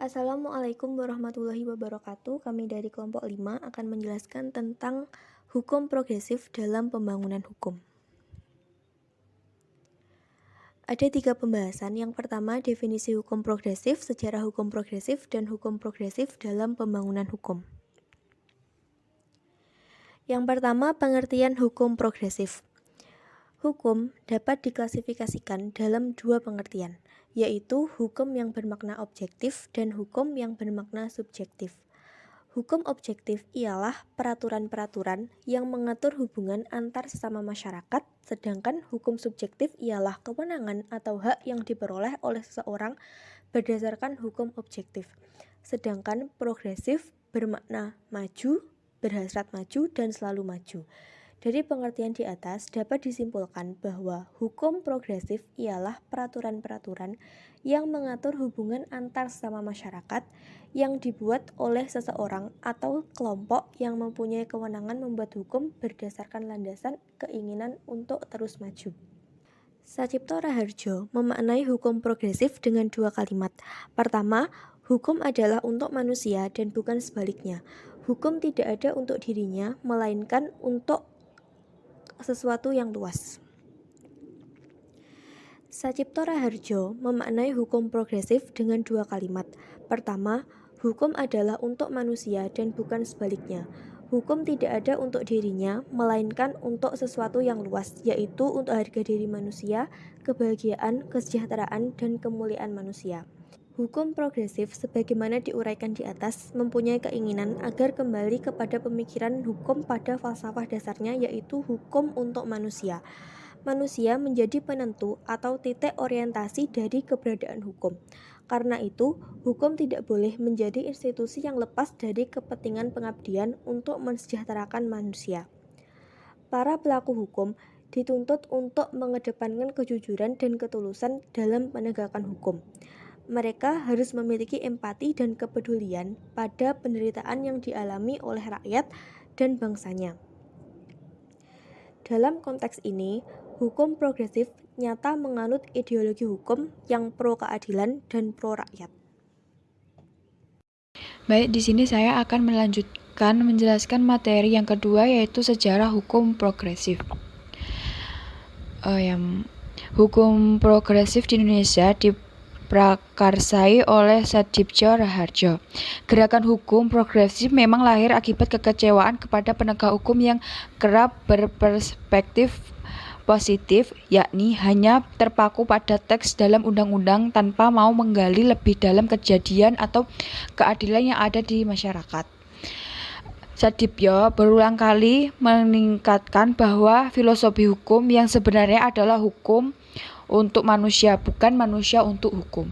Assalamualaikum warahmatullahi wabarakatuh. Kami dari kelompok 5 akan menjelaskan tentang hukum progresif dalam pembangunan hukum. Ada 3 pembahasan. Yang pertama, definisi hukum progresif, sejarah hukum progresif, dan hukum progresif dalam pembangunan hukum. Yang pertama, pengertian hukum progresif. Hukum dapat diklasifikasikan dalam 2 pengertian, yaitu hukum yang bermakna objektif dan hukum yang bermakna subjektif. Hukum objektif ialah peraturan-peraturan yang mengatur hubungan antar sesama masyarakat, sedangkan hukum subjektif ialah kewenangan atau hak yang diperoleh oleh seseorang berdasarkan hukum objektif. Sedangkan progresif bermakna maju, berhasrat maju, dan selalu maju. Dari pengertian di atas dapat disimpulkan bahwa hukum progresif ialah peraturan-peraturan yang mengatur hubungan antar sesama masyarakat yang dibuat oleh seseorang atau kelompok yang mempunyai kewenangan membuat hukum berdasarkan landasan keinginan untuk terus maju. Sacipto Raharjo memaknai hukum progresif dengan 2 kalimat. Pertama, hukum adalah untuk manusia dan bukan sebaliknya. Hukum tidak ada untuk dirinya, melainkan untuk sesuatu yang luas. Sacipto Raharjo memaknai hukum progresif dengan 2 kalimat. Pertama, hukum adalah untuk manusia dan bukan sebaliknya. Hukum tidak ada untuk dirinya, melainkan untuk sesuatu yang luas, yaitu untuk harga diri manusia, kebahagiaan, kesejahteraan, dan kemuliaan manusia. Hukum progresif, sebagaimana diuraikan di atas, mempunyai keinginan agar kembali kepada pemikiran hukum pada falsafah dasarnya, yaitu hukum untuk manusia. Manusia menjadi penentu atau titik orientasi dari keberadaan hukum. Karena itu, hukum tidak boleh menjadi institusi yang lepas dari kepentingan pengabdian untuk mensejahterakan manusia. Para pelaku hukum dituntut untuk mengedepankan kejujuran dan ketulusan dalam penegakan hukum. Mereka harus memiliki empati dan kepedulian pada penderitaan yang dialami oleh rakyat dan bangsanya. Dalam konteks ini, hukum progresif nyata menganut ideologi hukum yang pro keadilan dan pro rakyat. Baik, di sini saya akan melanjutkan menjelaskan materi yang kedua, yaitu sejarah hukum progresif. Hukum progresif di Indonesia diprakarsai oleh Sacipto Raharjo. Gerakan hukum progresif memang lahir akibat kekecewaan kepada penegak hukum yang kerap berperspektif positif, yakni hanya terpaku pada teks dalam undang-undang tanpa mau menggali lebih dalam kejadian atau keadilan yang ada di masyarakat. Sacipto berulang kali meningkatkan bahwa filosofi hukum yang sebenarnya adalah hukum untuk manusia, bukan manusia untuk hukum.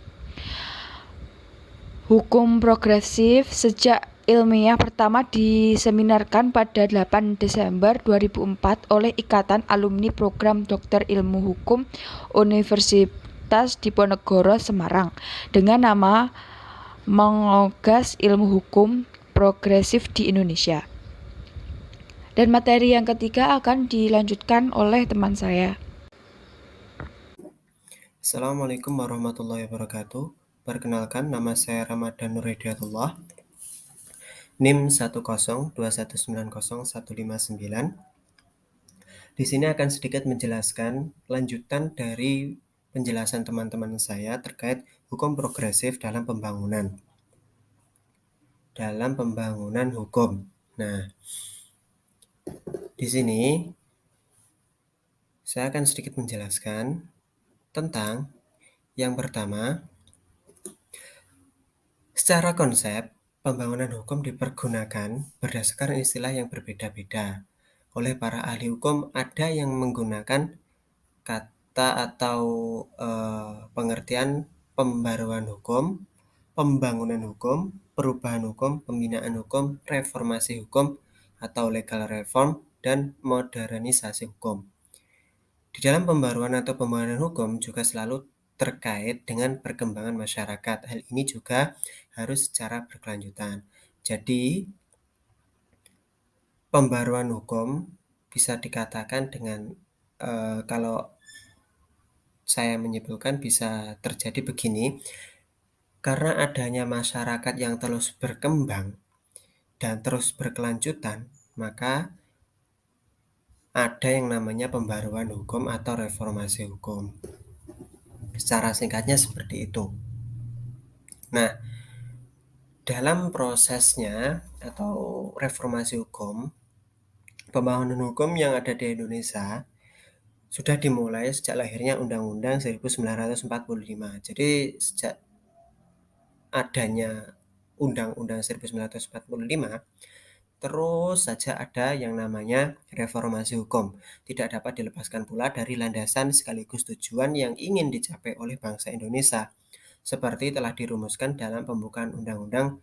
Hukum progresif sejak ilmiah pertama diseminarkan pada 8 Desember 2004 oleh Ikatan Alumni Program Dokter Ilmu Hukum Universitas Diponegoro Semarang dengan nama Mengogas Ilmu Hukum Progresif di Indonesia. Dan materi yang ketiga akan dilanjutkan oleh teman saya. Assalamualaikum warahmatullahi wabarakatuh. Perkenalkan, nama saya Ramadan Nur Hidayatullah, NIM 102190159. Di sini akan sedikit menjelaskan lanjutan dari penjelasan teman-teman saya terkait hukum progresif dalam pembangunan. Hukum. Nah, di sini saya akan sedikit menjelaskan tentang yang pertama, secara konsep, pembangunan hukum dipergunakan berdasarkan istilah yang berbeda-beda. Oleh para ahli hukum, ada yang menggunakan kata atau pengertian pembaruan hukum, pembangunan hukum, perubahan hukum, pembinaan hukum, reformasi hukum atau legal reform, dan modernisasi hukum. Di dalam pembaruan atau pembangunan hukum juga selalu terkait dengan perkembangan masyarakat. Hal ini juga harus secara berkelanjutan. Jadi, pembaruan hukum bisa dikatakan dengan kalau saya menyimpulkan bisa terjadi begini. Karena adanya masyarakat yang terus berkembang dan terus berkelanjutan, maka ada yang namanya pembaruan hukum atau reformasi hukum. Secara singkatnya seperti itu. Nah, dalam prosesnya atau reformasi hukum, pembangunan hukum yang ada di Indonesia sudah dimulai sejak lahirnya Undang-Undang 1945. Jadi sejak adanya Undang-Undang 1945, terus saja ada yang namanya reformasi hukum. Tidak dapat dilepaskan pula dari landasan sekaligus tujuan yang ingin dicapai oleh bangsa Indonesia, seperti telah dirumuskan dalam pembukaan Undang-Undang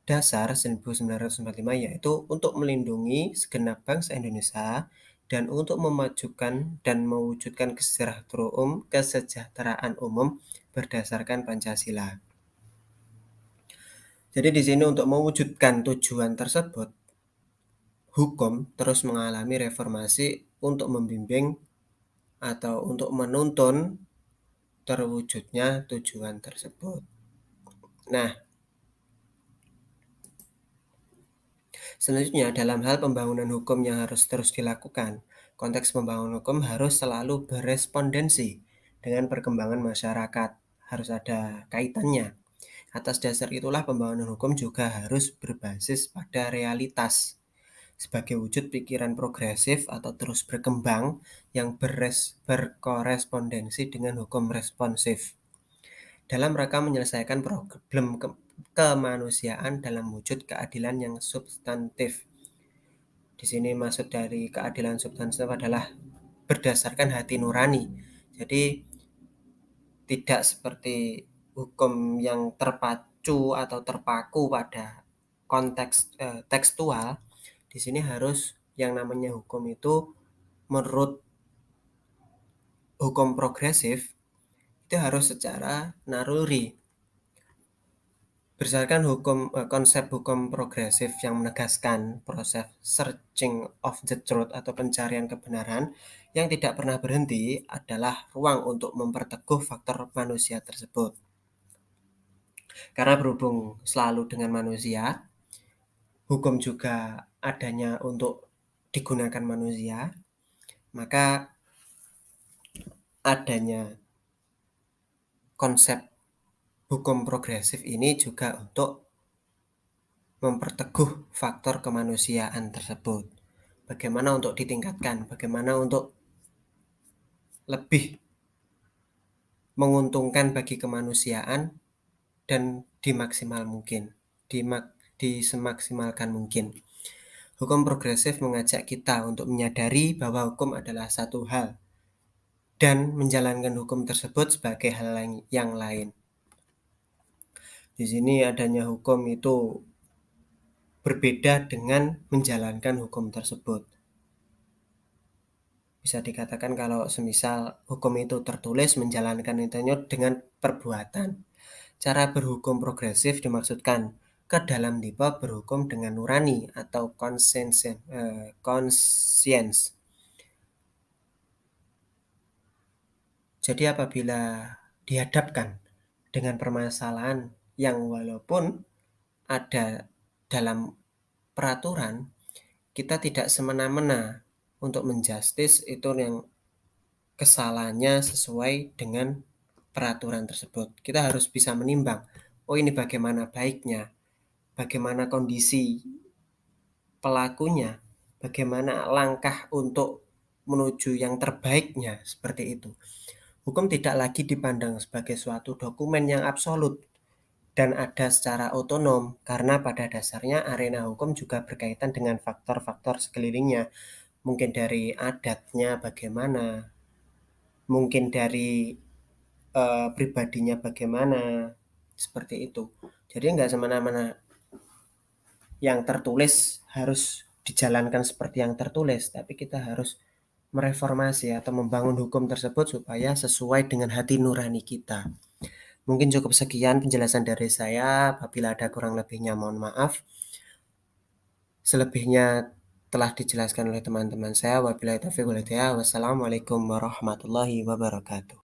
Dasar 1945, yaitu untuk melindungi segenap bangsa Indonesia dan untuk memajukan dan mewujudkan kesejahteraan umum berdasarkan Pancasila. Jadi di sini untuk mewujudkan tujuan tersebut, hukum terus mengalami reformasi untuk membimbing atau untuk menuntun terwujudnya tujuan tersebut. Nah, selanjutnya dalam hal pembangunan hukum yang harus terus dilakukan, konteks pembangunan hukum harus selalu berespondensi dengan perkembangan masyarakat, harus ada kaitannya. Atas dasar itulah pembangunan hukum juga harus berbasis pada realitas sebagai wujud pikiran progresif atau terus berkembang yang berkorespondensi dengan hukum responsif dalam rangka menyelesaikan problem kemanusiaan dalam wujud keadilan yang substantif. Di sini maksud dari keadilan substantif adalah berdasarkan hati nurani. Jadi tidak seperti hukum yang terpacu atau terpaku pada konteks tekstual. Di sini harus yang namanya hukum itu menurut hukum progresif itu harus secara naluri. Berdasarkan konsep hukum progresif yang menegaskan proses searching of the truth atau pencarian kebenaran yang tidak pernah berhenti adalah ruang untuk memperteguh faktor manusia tersebut. Karena berhubung selalu dengan manusia, hukum juga adanya untuk digunakan manusia, maka adanya konsep hukum progresif ini juga untuk memperteguh faktor kemanusiaan tersebut. Bagaimana untuk ditingkatkan, bagaimana untuk lebih menguntungkan bagi kemanusiaan dan disemaksimalkan mungkin. Hukum progresif mengajak kita untuk menyadari bahwa hukum adalah satu hal dan menjalankan hukum tersebut sebagai hal yang lain. Di sini adanya hukum itu berbeda dengan menjalankan hukum tersebut. Bisa dikatakan kalau semisal hukum itu tertulis, menjalankan itu dengan perbuatan. Cara berhukum progresif dimaksudkan ke dalam tipe berhukum dengan nurani atau conscience. Jadi apabila dihadapkan dengan permasalahan yang walaupun ada dalam peraturan, kita tidak semena-mena untuk menjustis itu yang kesalahannya sesuai dengan peraturan tersebut. Kita harus bisa menimbang, oh ini bagaimana baiknya, bagaimana kondisi pelakunya, bagaimana langkah untuk menuju yang terbaiknya, seperti itu. Hukum tidak lagi dipandang sebagai suatu dokumen yang absolut dan ada secara otonom, karena pada dasarnya arena hukum juga berkaitan dengan faktor-faktor sekelilingnya. Mungkin dari adatnya bagaimana, mungkin dari pribadinya bagaimana, seperti itu. Jadi nggak semena-mena yang tertulis harus dijalankan seperti yang tertulis, tapi kita harus mereformasi atau membangun hukum tersebut supaya sesuai dengan hati nurani kita. Mungkin cukup sekian penjelasan dari saya. Apabila ada kurang lebihnya mohon maaf. Selebihnya telah dijelaskan oleh teman-teman saya. Wabillahi taufiq wal hidayah. Wassalamualaikum warahmatullahi wabarakatuh.